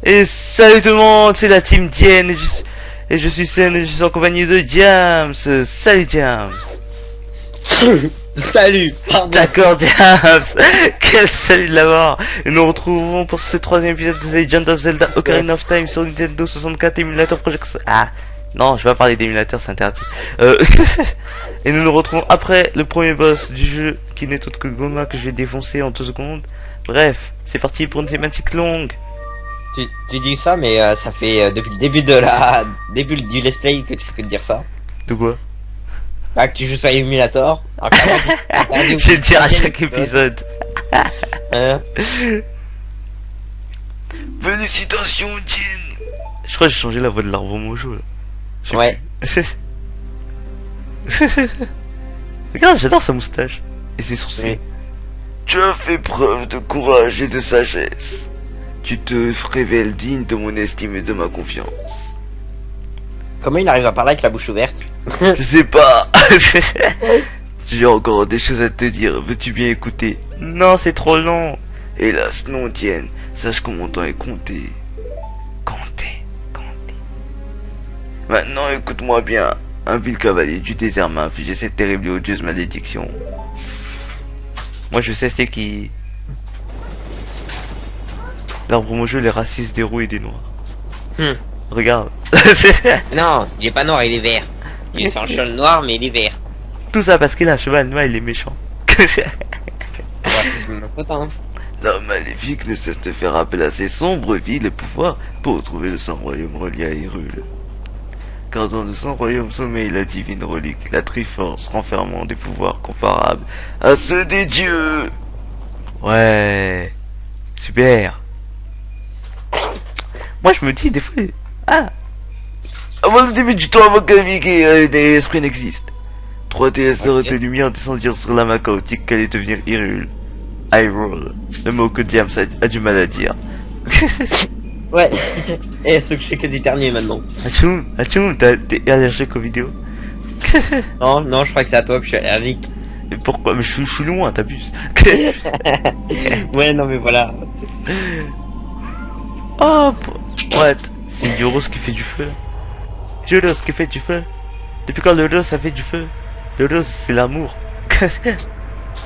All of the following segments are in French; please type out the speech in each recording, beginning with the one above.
Et salut tout le monde, c'est la team Dienne et je suis Sen et je suis en compagnie de James. Salut James. Salut. D'accord James. Quel salut de l'avoir. Et nous retrouvons pour ce troisième épisode de The Legend of Zelda Ocarina of Time sur Nintendo 64 émulateur Project. Ah non, je vais pas parler d'émulateur, c'est interdit. Et nous nous retrouvons après le premier boss du jeu qui n'est autre que Goma que je vais défoncer en 2 secondes. Bref, c'est parti pour une thématique longue. Tu dis ça, mais ça fait depuis le début du let's play que tu fais que de dire ça. De quoi? Bah, que tu joues sur Emulator. Je vais le dire à chaque épisode. Hein? Félicitations, Jin. Je crois que j'ai changé la voix de l'arbre mojo là. Ouais. Regarde, j'adore sa moustache. Et ses sourcils. Oui. Tu as fait preuve de courage et de sagesse. Tu te révèles digne de mon estime et de ma confiance. Comment il arrive à parler avec la bouche ouverte? Je sais pas. J'ai encore des choses à te dire. Veux-tu bien écouter? Non, c'est trop long. Hélas, non, Tienne. Sache que mon temps est compté. Comptez. Maintenant, écoute-moi bien. Un vil cavalier du désert m'a infligé cette terrible et odieuse malédiction. Moi je sais c'est qui. L'arbre mojo, les racistes des roux et des noirs. Regarde. Non, il est pas noir, il est vert. Il est sans chol noir, mais il est vert. Tout ça parce qu'il a un cheval noir, il est méchant. L'homme maléfique ne cesse de faire appel à ses sombres villes et pouvoirs pour retrouver le sang royaume relié à Hyrule. Car dans le sang royaume sommeille la divine relique, la Triforce renfermant des pouvoirs comparables à ceux des dieux. Ouais. Super. Moi je me dis des fois. Ah. Avant le début du temps, avant qu'un des esprits n'existe, 3 déesses de de lumière descendirent sur la main chaotique qu'allait devenir Hyrule. Hyrule, le mot que Diams a du mal à dire. Ouais. Et ce que je fais que d'éternuer maintenant. Atchoum, t'es allergique aux vidéos? Non, je crois que c'est à toi que je suis allergique. Et pourquoi? Mais je suis loin, t'abuses. Ouais, non, mais voilà. Oh, what? C'est Yoros qui fait du feu. Yoros qui fait du feu. Depuis quand le rose ça fait du feu? Le rose c'est l'amour.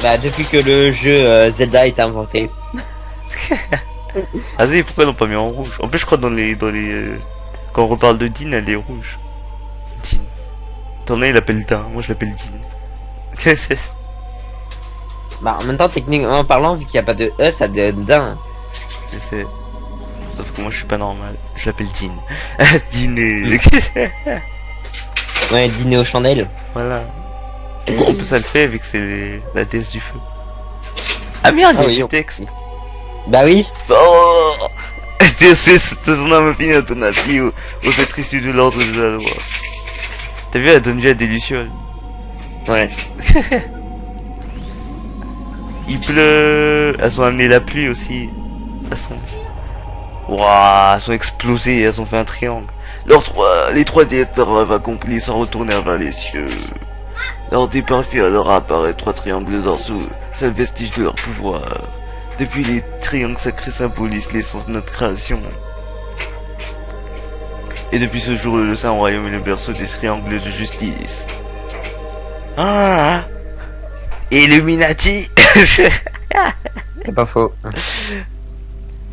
Bah, depuis que le jeu Zelda est inventé. Vas-y, pourquoi ils l'ont pas mis en rouge? En plus, je crois dans les quand on reparle de Dean, elle est rouge. Dean. T'en as, il l'appelle Din. Moi, je l'appelle Dean. Bah, en même temps, techniquement parlant, vu qu'il n'y a pas de E, ça donne d'un. Je sais. Sauf que moi, je suis pas normal. Je l'appelle Dean. Dîner. Ouais, dîner aux chandelles. Voilà. En plus, ça le fait vu que c'est la déesse du feu. Ah merde, il y a du texte. Bah oui. Oh, c'est son âme finie à ton appui aux êtres issus de l'ordre de la loi. T'as vu, elle donne vie à des lucioles. Ouais. Il pleut. Elles ont amené la pluie aussi. Elles sont. Waouh, elles sont explosées, elles ont fait un triangle. Les 3 déesses de rêve accomplis sont retournèrent vers les cieux. Leur départ fit alors apparaître 3 triangles d'or sous seul vestige de leur pouvoir. Depuis, les triangles sacrés symbolisent l'essence de notre création. Et depuis ce jour, le Saint Royaume est le berceau des triangles de justice. Ah, Illuminati. C'est pas faux.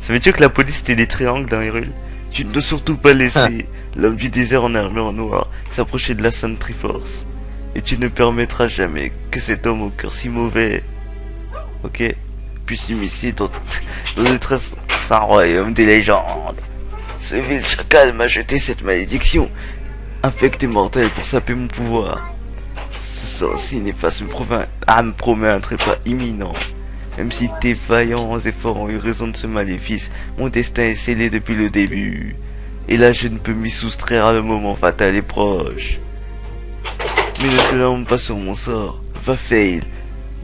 Savais-tu que la police c'était des triangles dans Hyrule? Tu ne dois surtout pas laisser l'homme du désert en armure noire s'approcher de la Sainte Triforce. Et tu ne permettras jamais que cet homme au cœur si mauvais, ok, puisse s'immiscer dans le très saint royaume des légendes. Ce vil chacal m'a jeté cette malédiction, infecte et mortelle pour saper mon pouvoir. Ce sorcier néfaste me promet un trépas imminent. Même si tes vaillants efforts ont eu raison de ce maléfice, mon destin est scellé depuis le début. Et là je ne peux m'y soustraire, le moment fatal est proche. Mais ne te lamente pas sur mon sort. Va fail.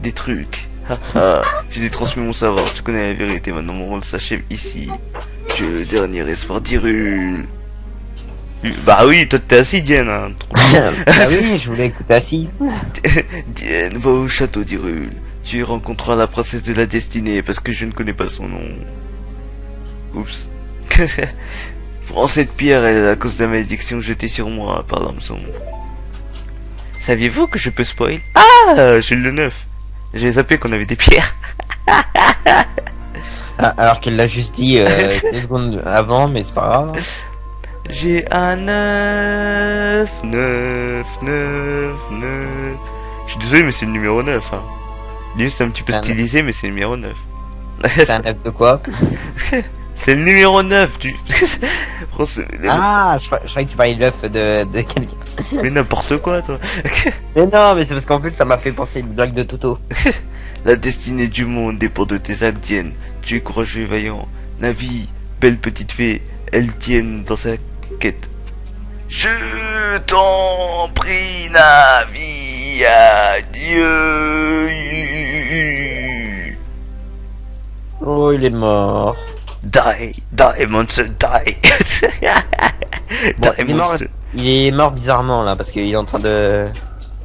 Des trucs. Haha. Je t'ai transmis mon savoir. Tu connais la vérité. Maintenant mon rôle s'achève ici. Tu es le dernier espoir d'Hyrule. Bah oui, toi t'es assis, Diane. Hein. Bah oui, je voulais écouter assis. Diane, va au château d'Hyrule. Tu y rencontreras la princesse de la destinée parce que je ne connais pas son nom. Oups. Prends cette pierre, elle est à cause de la malédiction jetée sur moi par l'âme sombre. Saviez-vous que je peux spoil? Ah, j'ai le 9. J'ai zappé qu'on avait des pierres. Ah, alors qu'elle l'a juste dit 2 secondes avant, mais c'est pas grave. J'ai un 9, 9, 9, 9. Je suis désolé, mais c'est le numéro 9. Hein. Lui, c'est un petit peu C'est un stylisé, mais c'est le numéro 9. C'est un œuf de quoi? C'est le numéro 9 du... Ah, je croyais que tu parlais de l'œuf de quelqu'un. Mais n'importe quoi, toi. Mais non, mais c'est parce qu'en plus ça m'a fait penser à une blague de Toto. La destinée du monde dépend de tes actes, Dienne. Tu es courageux et vaillant. Navi, belle petite fée, elle tienne dans sa quête. Je t'en prie, Navi, adieu. Oh, il est mort. Die, die, monster, die. Bon, Die, il est mort, monster. il est mort bizarrement là parce qu'il est en train de.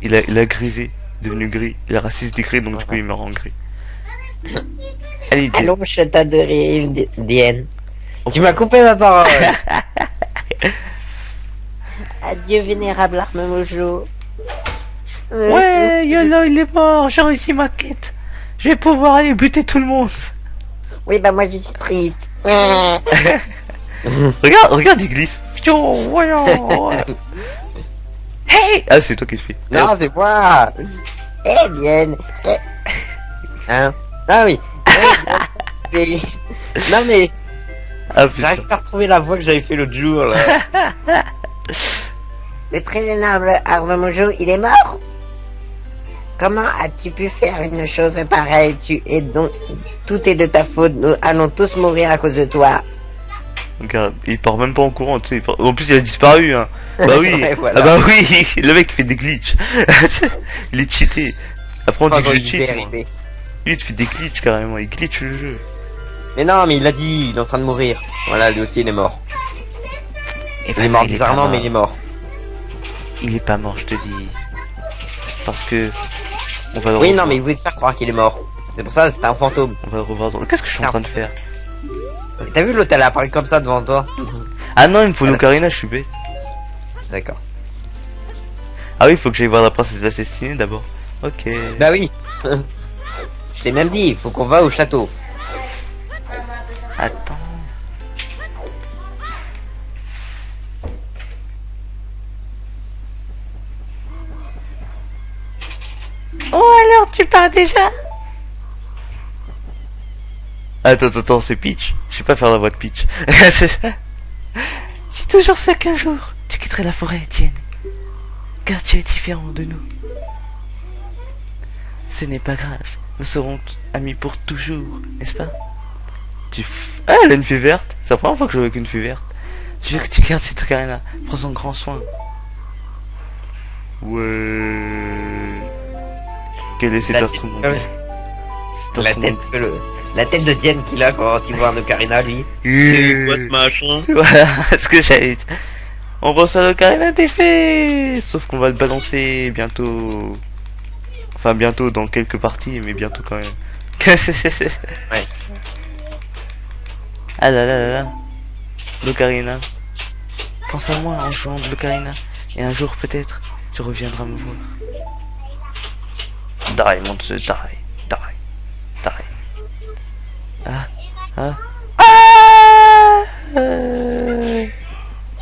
Il a grisé, devenu gris. Il a raciste des gris, donc du coup il meurt en gris. Allez, Dienne. Allô, je t'adorais, Diane. Tu m'as coupé ma parole. Adieu, vénérable arme mojo. Ouais, YOLO, il est mort, j'ai réussi ma quête. Je vais pouvoir aller buter tout le monde. Oui, bah moi je suis triste. Regarde, il glisse. Pion, voyons. Hey! Ah, c'est toi qui le fais. Non, c'est moi. Eh bien. Hein? Ah oui. Mais- non mais Ah putain. j'arrive pas à retrouver la voix que j'avais fait l'autre jour là. Le très vénérable Arme Mojo, il est mort? Comment as-tu pu faire une chose pareille? Tu es donc... Tout est de ta faute, nous allons tous mourir à cause de toi. Regarde, il part même pas en courant, tu sais. En plus, il a disparu, hein. Bah oui. Ouais, voilà. Ah bah oui, le mec fait des glitches. Il est cheaté. Après, on dit que je cheat. Moi. Lui, il te fait des glitches carrément. Il glitch le jeu. Mais non, mais il l'a dit, il est en train de mourir. Voilà, lui aussi il est mort. Et Il est mort bizarrement, mais il est mort. Il est pas mort, je te dis. Parce que. On va le Oui, revoir. non, mais il voulait te faire croire qu'il est mort. C'est pour ça, c'était un fantôme. On va le revoir dans... Qu'est-ce que je suis en train de faire? T'as vu l'hôtel apparu comme ça devant toi? Ah non, il me faut Voilà. l'ocarina, je suis bête. D'accord. Ah oui, il faut que j'aille voir la princesse assassinée d'abord. Ok. Bah oui. Je t'ai même dit, il faut qu'on va au château. Attends. Oh alors, tu pars déjà? Attends, c'est Peach. Je sais pas faire la voix de Peach. J'ai toujours ça qu'un jour, tu quitterais la forêt, Étienne. Car tu es différent de nous. Ce n'est pas grave. Nous serons amis pour toujours, n'est-ce pas? Ah, elle a une fée verte. C'est la première fois que je joue avec une fée verte. Je veux que tu gardes cette ocarina. Prends-en grand soin. Ouais. Quel est cet La instrument? tête- Cet La instrument- tête, la tête de Diane qu'il a quand il voit un ocarina, lui. machin? Voilà ce que j'allais dire. On reçoit l'ocarina des fées. Sauf qu'on va le balancer bientôt. Enfin, bientôt dans quelques parties, mais bientôt quand même. Ouais. Ah là là là là. L'ocarina. Pense à moi en jouant de l'ocarina. Et un jour peut-être, tu reviendras me voir. Die, monster, die. Die. Die. Ah.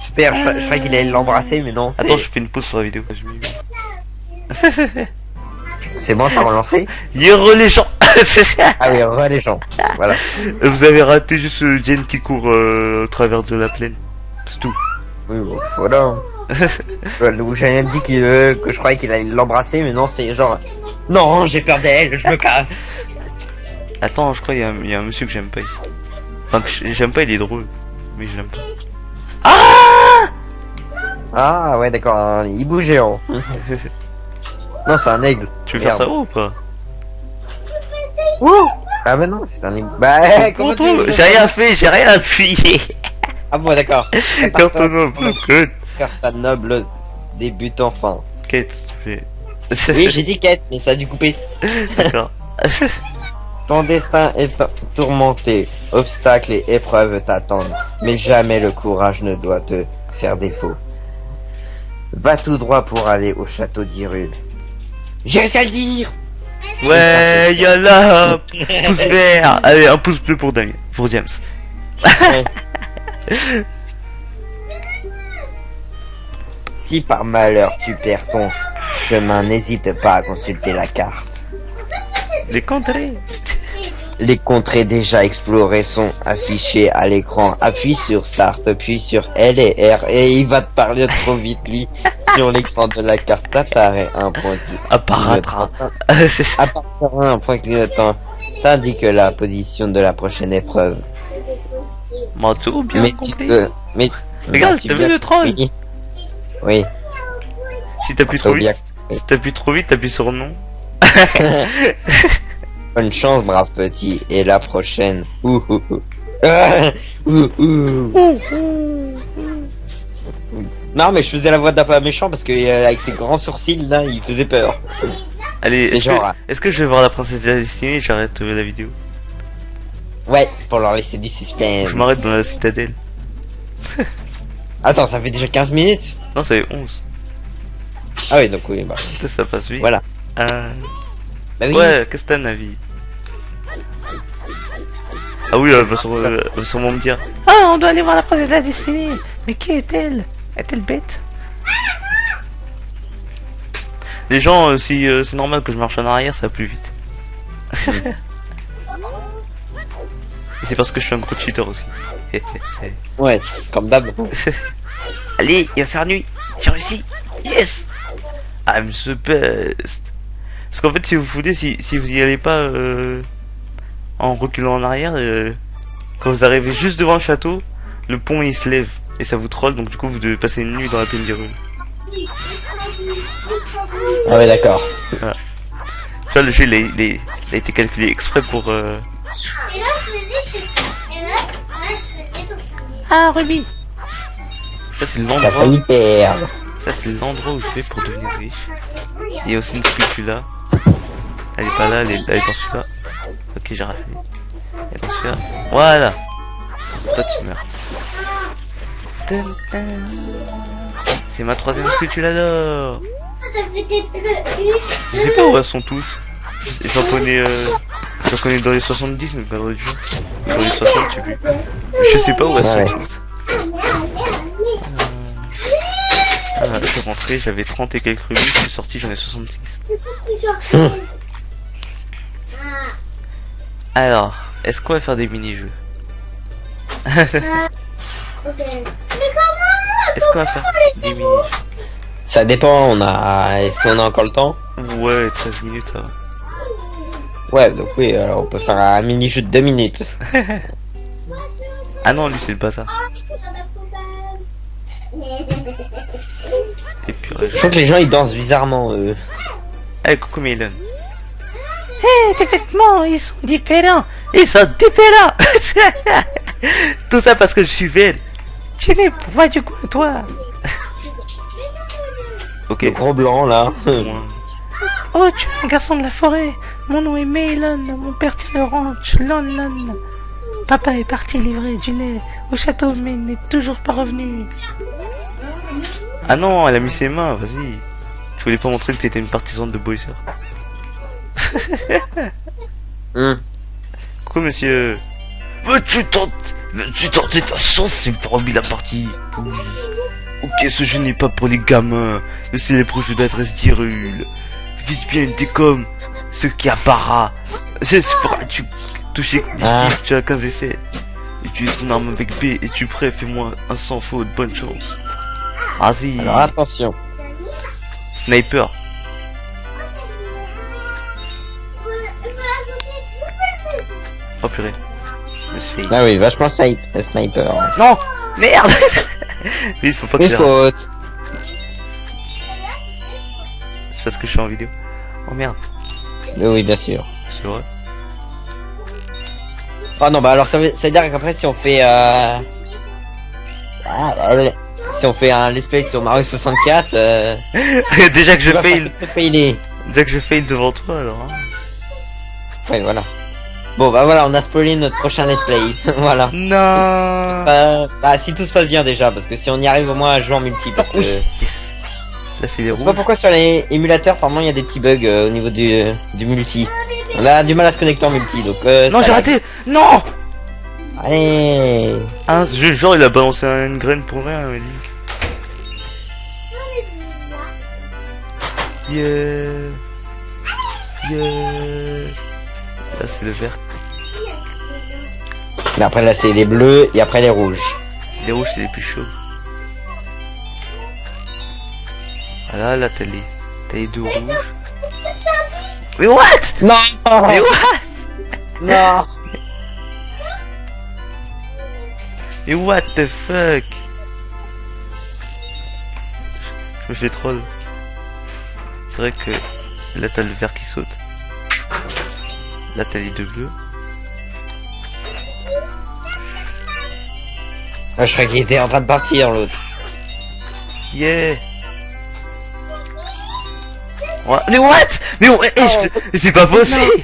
Super, je croyais qu'il allait l'embrasser, mais non. Attends, je fais une pause sur la vidéo. C'est bon, t'as relancé? Yero les gens. Ah oui, re les gens. Voilà. Vous avez raté juste Jen qui court au travers de la plaine. C'est tout. Oui, bon, voilà. J'ai même dit que je croyais qu'il allait l'embrasser, mais non, c'est genre... Non, j'ai peur d'elle, je me casse. Attends, je crois qu'il y a un monsieur que j'aime pas ici. Enfin, que j'aime pas, il est drôle. Mais je l'aime pas. Ah ouais, d'accord, un hibou géant. Non, c'est un aigle. Tu veux faire Merde. ça ou pas? Ah bah non, c'est un hibou. Bah, comment tu veux J'ai rien fait, j'ai rien appuyé. Ah bon, d'accord. Quand on a quête. Faire ta noble débutant enfin. Quête, s'il te plaît. Oui, j'ai dit quête, mais ça a dû couper. D'accord. Ton destin est tourmenté, obstacles et épreuves t'attendent, mais jamais le courage ne doit te faire défaut. Va tout droit pour aller au château d'Hyrule. J'ai réussi à le dire. Ouais, yalla, pouce vert. Allez, un pouce bleu pour Damien, pour James. Si par malheur tu perds ton chemin, n'hésite pas à consulter la carte. Les contrées. Les contrées déjà explorées sont affichées à l'écran. Appuie sur Start, puis sur L et R et il va te parler trop vite lui. Sur l'écran de la carte apparaît un point Apparaîtra. apparaît un point clignotant t'indique la position de la prochaine épreuve. Manteau bien Mais tu compris. peux... Mais... Regarde, tu t'as vu bien le troll? compris. Oui. Si t'appuies trop vite, t'appuies sur non. Bonne chance, brave petit. Et la prochaine. Ouh, ouh, ouh. Ah, ouh, ouh. Non, mais je faisais la voix d'un peu méchant parce que avec ses grands sourcils là, il faisait peur. Allez, C'est genre, hein. est-ce que je vais voir la princesse de la destinée et j'arrête la vidéo? Ouais, pour leur laisser du suspense. Je m'arrête dans la citadelle. Attends, ça fait déjà 15 minutes. Non, c'est 11. Ah oui, donc oui, bah. Ça passe vite. Voilà. Bah oui. Ouais, qu'est-ce que t'as, Navi? Ah oui, elle va sûrement me dire. Ah, on doit aller voir la princesse de la destinée. Mais qui est-elle? Est-elle bête? Les gens, si c'est normal que je marche en arrière, ça va plus vite. Et c'est parce que je suis un gros cheater aussi. Ouais, comme d'hab. Allez, il va faire nuit. J'ai réussi. Yes. I'm the best. Parce qu'en fait, si vous voulez, si vous y allez pas en reculant en arrière, quand vous arrivez juste devant le château, le pont il se lève et ça vous troll. Donc du coup, vous devez passer une nuit dans la plaine d'Hyrule. Ah ouais, d'accord. Voilà. Tu vois, le jeu il a été calculé exprès pour. Ah, Ruby. Ça c'est T'as l'endroit. failli perdre. Ça c'est l'endroit où je vais pour devenir riche. Il y a aussi une spatula. Elle est pas là, elle est dans celui-là. Ok, j'ai raflé. Elle est dans celui-là. Voilà. Toi tu meurs. C'est ma troisième spatula d'or. Je sais pas où elles sont toutes. J'en connais dans les 70, mais pas dans les jeux. Dans les 60, je sais plus. Je sais pas où elles sont toutes. Je suis rentré, j'avais 30 et quelques rubis, je suis sorti, j'en ai 66. Alors, est-ce qu'on va faire des mini-jeux? Est-ce qu'on va faire des mini-jeux? Ça dépend, est-ce qu'on a encore le temps? Ouais, 13 minutes, ça va. Ouais, donc oui, alors on peut faire un mini-jeu de 2 minutes. Ah non, lui c'est le bazar. Et puis, Je trouve que les gens ils dansent bizarrement, eux. Hey, coucou Mélon. Hey, tes vêtements, ils sont différents. Ils sont différents. Tout ça parce que je suis belle. Tu n'es pas du coup toi. Ok. Le gros blanc là. Oh, tu es un garçon de la forêt. Mon nom est Mélon. Mon père tient le ranch. Lon. Papa est parti livrer du lait au château, mais n'est toujours pas revenu. Ah non, elle a mis ses mains, vas-y. Tu voulais pas montrer que t'étais une partisane de Boyser. Coucou monsieur. Veux-tu tenter ta chance, c'est pour remis la partie. Oui. Ok, ce jeu n'est pas pour les gamins. Le célèbre jeu d'adresse d'Hyrule. Vise bien une décomme. Ce qui apparaît. Tu toucher d'ici, tu as 15 essais. Utilise ton arme avec B et tu prêt, fais-moi un sans faute, bonne chance. Vas-y. Alors attention. Sniper. Oh purée. Je me suis fait- Ah oui, vachement sniper. Non. Merde. Oui, faut pas que Mais je faute. C'est parce que je suis en vidéo. Oh merde. Oui, bien sûr. C'est vrai. Oh non, bah alors ça veut dire qu'après si on fait si on fait un let's play sur Mario 64, Déjà que je tu vas fail. failer. Déjà que je fail devant toi alors. Hein. Ouais, voilà. Bon bah voilà, on a spoilé notre prochain let's play. Voilà. Non. Bah si tout se passe bien déjà, parce que si on y arrive au moins à jouer en multi, parce que... Yes. Là c'est les Je sais rouges. pas pourquoi sur les émulateurs, par moment il y a des petits bugs au niveau du multi. On a du mal à se connecter en multi, donc... Non, ça j'ai lag. raté. Non. Allez. Ah, genre il a balancé une graine pour rien, Link. Yeah. Yeah. Là c'est le vert. Mais après là c'est les bleus et après les rouges. Les rouges c'est les plus chauds. Voilà, là t'as les deux rouges. Mais what? Non. Mais what? Non. Mais what the fuck? Je me fais troll. C'est vrai que là t'as le vert qui saute. Là t'as les deux bleus. Ah, je croyais qu'il était en train de partir l'autre. Yeah. Ouais. Mais what? Mais c'est pas possible.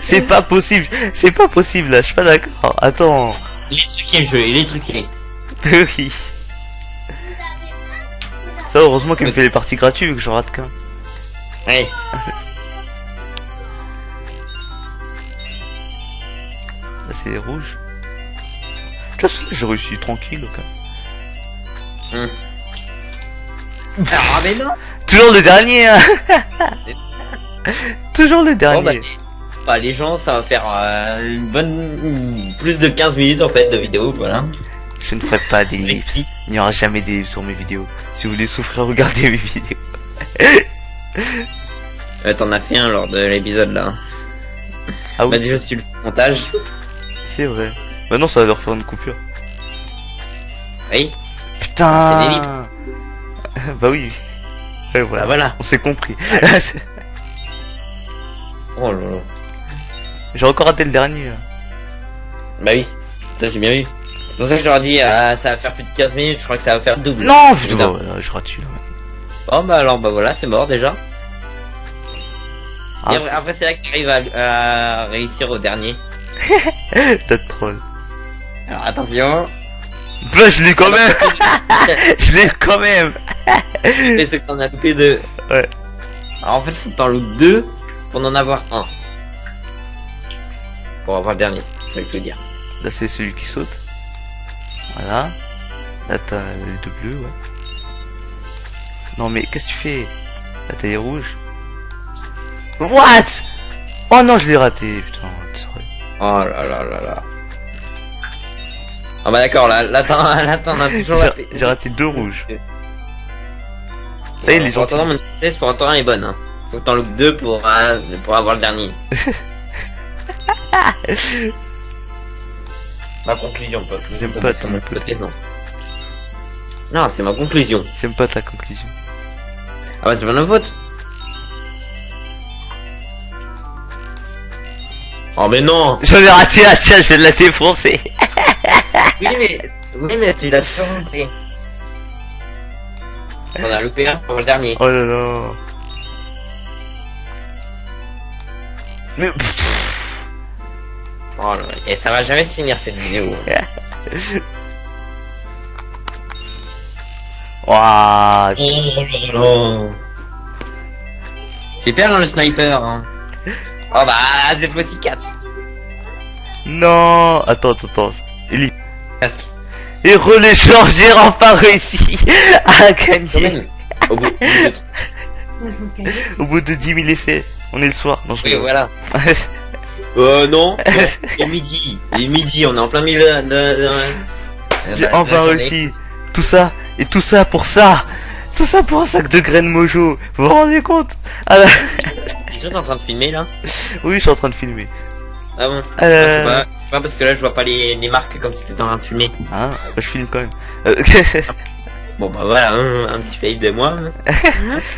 C'est pas possible. C'est pas possible là. Je suis pas d'accord. Attends. Il est truqué le jeu, il est truqué. Oui. Ça heureusement qu'il me fait les parties gratuites vu que j'en rate qu'un. Ouais. Là c'est les rouges. De toute façon j'ai réussi tranquille ok. Ah mais non. Toujours le dernier hein. Toujours le dernier. Bon, bah, les gens, ça va faire une bonne... plus de 15 minutes en fait de vidéo, voilà. Je ne ferai pas d'ellipse. Il n'y aura jamais d'ellipse sur mes vidéos. Si vous voulez souffrir, regardez mes vidéos. T'en as fait un lors de l'épisode là. Ah Bah oui, déjà si tu le fais montage. c'est vrai. Maintenant ça va leur faire une coupure. Oui. Putain. Bah oui. Ouais, voilà. Bah voilà. On s'est compris. Oh là là. J'ai encore raté le dernier. Là. Bah oui. Ça j'ai bien vu. C'est pour ça que je leur ai dit, ça va faire plus de 15 minutes, je crois que ça va faire double. Non, Putain. putain. Voilà, je rate celui-là. Oh bah alors bah voilà, c'est mort déjà. Ah. Et après c'est là que tu arrives à réussir au dernier. T'as de troll. Alors attention. Bah je l'ai quand même. Je l'ai quand même. Fais ce que t'en as loupé deux. Ouais. Alors en fait faut que t'en loupes deux pour en avoir un. Pour avoir le dernier, c'est ça que je veux dire. Là c'est celui qui saute. Voilà. Là t'as les deux bleus, ouais. Non mais qu'est-ce que tu fais? Là t'as les rouges. What? Oh non je l'ai raté, putain, sorry. Oh là là là là. Ah bah d'accord, là t'en as toujours la J'ai raté deux rouges. Ça y est, les gens. Pour attendre, mon test pour attendre est bonne. Hein. Faut que t'en loupes deux pour avoir le dernier. Ma conclusion, pas. J'aime pas ton hypothèse, non. Non, c'est ma conclusion. J'aime pas ta conclusion. Ah bah c'est pas notre faute. Oh mais non. J'en ai raté un, tiens, je vais la défoncer. Oui mais tu l'as toujours loupé. On a loupé un pour le dernier. Oh là là. Mais Oh là là. Et ça va jamais se finir cette vidéo. Waouh. Oh. C'est bien le sniper. Hein. Oh bah cette fois-ci 4. Non. Attends. Eli. Casque. Et reléchant, j'ai enfin réussi à Quand gagner. même. Au bout de 10 000 essais. On est le soir. Non, je Oui rigole. voilà. Non. Il est midi. Il est midi. On est en plein milieu J'ai enfin réussi. Tout ça. Et tout ça pour ça. Tout ça pour un sac de graines mojo. Vous vous rendez compte? Ah là. T'es en train de filmer là? Oui, je suis en train de filmer. Ah bon? Je sais pas parce que là je vois pas les marques comme si t'étais en train de filmer. Ah, bah, je filme quand même. Bon bah voilà, un petit fail de moi.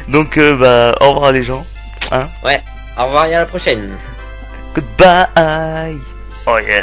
Donc, bah, au revoir les gens. Hein? Ouais, au revoir et à la prochaine. Goodbye. Oh yeah.